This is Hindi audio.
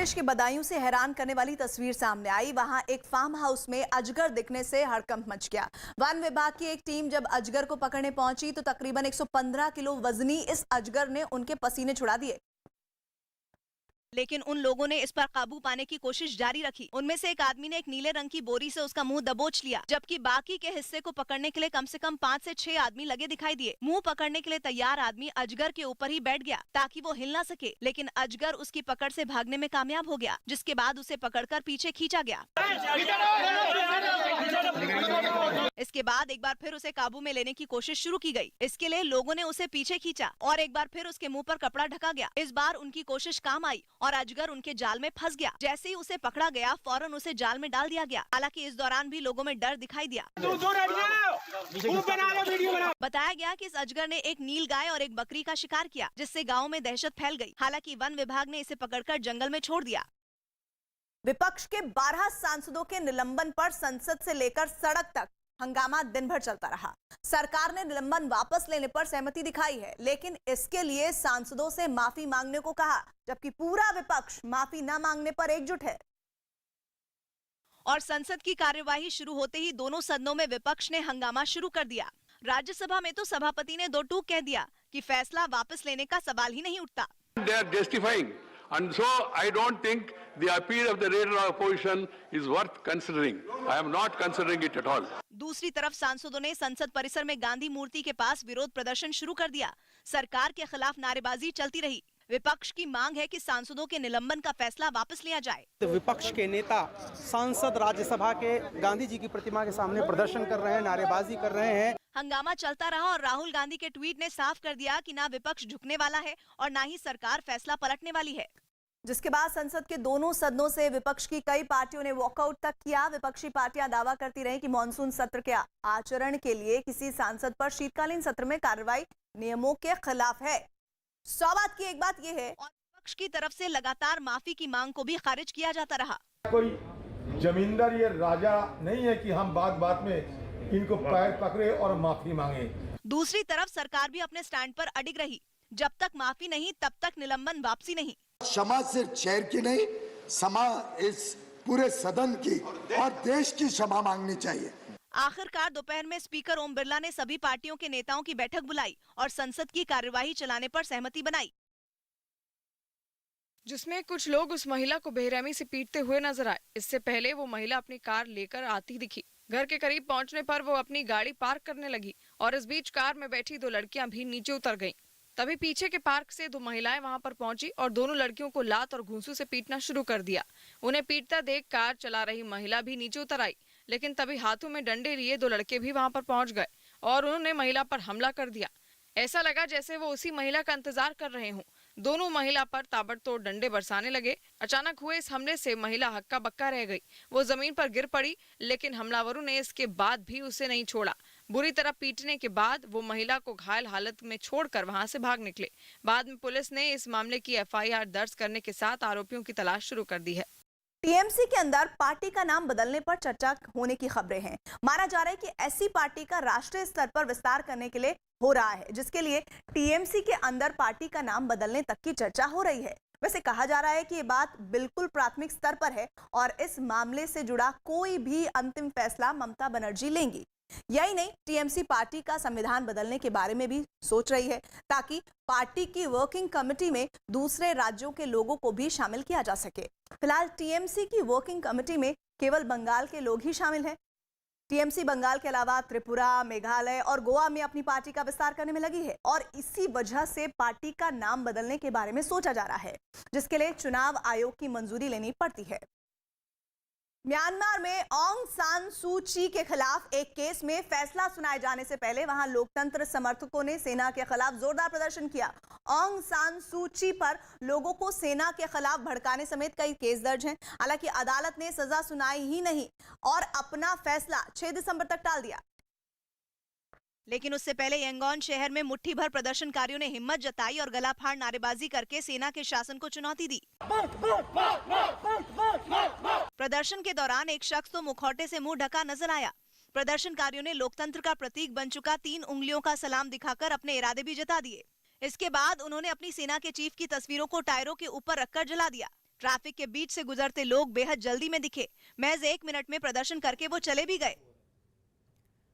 प्रदेश के बदायूं से हैरान करने वाली तस्वीर सामने आई। वहां एक फार्म हाउस में अजगर दिखने से हड़कंप मच गया। वन विभाग की एक टीम जब अजगर को पकड़ने पहुंची तो तकरीबन 115 किलो वजनी इस अजगर ने उनके पसीने छुड़ा दिए। लेकिन उन लोगों ने इस पर काबू पाने की कोशिश जारी रखी। उनमें से एक आदमी ने एक नीले रंग की बोरी से उसका मुंह दबोच लिया, जबकि बाकी के हिस्से को पकड़ने के लिए कम से कम 5 से 6 आदमी लगे दिखाई दिए। मुंह पकड़ने के लिए तैयार आदमी अजगर के ऊपर ही बैठ गया ताकि वो हिल ना सके, लेकिन अजगर उसकी पकड़ से भागने में कामयाब हो गया, जिसके बाद उसे पकड़कर पीछे खींचा गया। इसके बाद एक बार फिर उसे काबू में लेने की कोशिश शुरू की गई। इसके लिए लोगों ने उसे पीछे खींचा और एक बार फिर उसके मुंह पर कपड़ा ढका गया। इस बार उनकी कोशिश काम आई और अजगर उनके जाल में फंस गया। जैसे ही उसे पकड़ा गया, फौरन उसे जाल में डाल दिया गया। हालांकि इस दौरान भी लोगों में डर दिखाई दिया। बताया गया कि इस अजगर ने एक नील गाय और एक बकरी का शिकार किया, जिससे गाँव में दहशत फैल गई। हालांकि वन विभाग ने इसे पकड़कर जंगल में छोड़ दिया। विपक्ष के 12 सांसदों के निलंबन पर संसद से लेकर सड़क तक हंगामा दिन भर चलता रहा। सरकार ने निलंबन वापस लेने पर सहमति दिखाई है, लेकिन इसके लिए सांसदों से माफी मांगने को कहा, जबकि पूरा विपक्ष माफी न मांगने पर एकजुट है। और संसद की कार्यवाही शुरू होते ही दोनों सदनों में विपक्ष ने हंगामा शुरू कर दिया। राज्यसभा में तो सभापति ने दो टूक कह दिया कि फैसला वापस लेने का सवाल ही नहीं उठता। They are justifying, and so I don't think the appeal of the leader of opposition is worth considering. I am not considering it at all. दूसरी तरफ सांसदों ने संसद परिसर में गांधी मूर्ति के पास विरोध प्रदर्शन शुरू कर दिया। सरकार के खिलाफ नारेबाजी चलती रही। विपक्ष की मांग है कि सांसदों के निलंबन का फैसला वापस लिया जाए। तो विपक्ष के नेता सांसद राज्यसभा के गांधी जी की प्रतिमा के सामने प्रदर्शन कर रहे हैं, नारेबाजी कर रहे हैं। हंगामा चलता रहा और राहुल गांधी के ट्वीट ने साफ कर दिया कि ना विपक्ष झुकने वाला है और ना ही सरकार फैसला पलटने वाली है। जिसके बाद संसद के दोनों सदनों से विपक्ष की कई पार्टियों ने वॉकआउट तक किया। विपक्षी पार्टियां दावा करती रही कि मानसून सत्र के आचरण के लिए किसी सांसद पर शीतकालीन सत्र में कार्रवाई नियमों के खिलाफ है। सौ बात की एक बात यह है, और विपक्ष की तरफ से लगातार माफी की मांग को भी खारिज किया जाता रहा। कोई जमींदार ये राजा नहीं है कि हम बात बात में इनको पैर पकड़े और माफी मांगे। दूसरी तरफ सरकार भी अपने स्टैंड पर अडिग रही। जब तक माफी नहीं, तब तक निलंबन वापसी नहीं। क्षमा सिर्फ चेयर की नहीं, क्षमा इस पूरे सदन की और देश की क्षमा मांगनी चाहिए। आखिरकार दोपहर में स्पीकर ओम बिरला ने सभी पार्टियों के नेताओं की बैठक बुलाई और संसद की कार्यवाही चलाने पर सहमति बनाई, जिसमें कुछ लोग उस महिला को बेरहमी से पीटते हुए नजर आए। इससे पहले वो महिला अपनी कार लेकर आती दिखी। घर के करीब पहुंचने पर वो अपनी गाड़ी पार्क करने लगी और इस बीच कार में बैठी दो लड़कियां भी नीचे उतर गईं। तभी पीछे के पार्क से दो महिलाएं वहां पर पहुंची और दोनों लड़कियों को लात और घूंसू से पीटना शुरू कर दिया। उन्हें पीटता देख कार चला रही महिला भी नीचे उतर आई, लेकिन तभी हाथों में डंडे लिए दो लड़के भी वहां पर पहुंच गए और उन्होंने महिला पर हमला कर दिया। ऐसा लगा जैसे वो उसी महिला का इंतजार कर रहे हों। दोनों महिला पर ताबड़तोड़ डंडे बरसाने लगे। अचानक हुए इस हमले से महिला हक्का बक्का रह गई। वो जमीन पर गिर पड़ी, लेकिन हमलावरों ने इसके बाद भी उसे नहीं छोड़ा। बुरी तरह पीटने के बाद वो महिला को घायल हालत में छोड़कर वहां से भाग निकले। बाद में पुलिस ने इस मामले की FIR दर्ज करने के साथ आरोपियों की तलाश शुरू कर दी है। टीएमसी के अंदर पार्टी का नाम बदलने पर चर्चा होने की खबरें हैं। माना जा रहा है कि ऐसी पार्टी का राष्ट्रीय स्तर पर विस्तार करने के लिए हो रहा है, जिसके लिए टीएमसी के अंदर पार्टी का नाम बदलने तक की चर्चा हो रही है। वैसे कहा जा रहा है कि ये बात बिल्कुल प्राथमिक स्तर पर है और इस मामले से जुड़ा कोई भी अंतिम फैसला ममता बनर्जी लेंगी। यही नहीं, टीएमसी पार्टी का संविधान बदलने के बारे में भी सोच रही है, ताकि पार्टी की वर्किंग कमेटी में दूसरे राज्यों के लोगों को भी शामिल किया जा सके। फिलहाल टीएमसी की वर्किंग कमेटी में केवल बंगाल के लोग ही शामिल हैं। टीएमसी बंगाल के अलावा त्रिपुरा, मेघालय और गोवा में अपनी पार्टी का विस्तार करने में लगी है और इसी वजह से पार्टी का नाम बदलने के बारे में सोचा जा रहा है, जिसके लिए चुनाव आयोग की मंजूरी लेनी पड़ती है। म्यांमार में ऑंग सान सू ची के खिलाफ एक केस में फैसला सुनाए जाने से पहले वहां लोकतंत्र समर्थकों ने सेना के खिलाफ जोरदार प्रदर्शन किया। ऑंग सान सू ची पर लोगों को सेना के खिलाफ भड़काने समेत कई केस दर्ज हैं। हालांकि अदालत ने सजा सुनाई ही नहीं और अपना फैसला 6 दिसंबर तक टाल दिया। लेकिन उससे पहले यंगॉन शहर में मुट्ठी भर प्रदर्शनकारियों ने हिम्मत जताई और गलाफाड़ नारेबाजी करके सेना के शासन को चुनौती दी। प्रदर्शन के दौरान एक शख्स तो मुखौटे से मुंह ढका नजर आया। प्रदर्शनकारियों ने लोकतंत्र का प्रतीक बन चुका 3 उंगलियों का सलाम दिखाकर अपने इरादे भी जता दिए। इसके बाद उन्होंने अपनी सेना के चीफ की तस्वीरों को टायरों के ऊपर रखकर जला दिया। ट्रैफिक के बीच से गुजरते लोग बेहद जल्दी में दिखे। महज 1 मिनट में प्रदर्शन करके वो चले भी गए।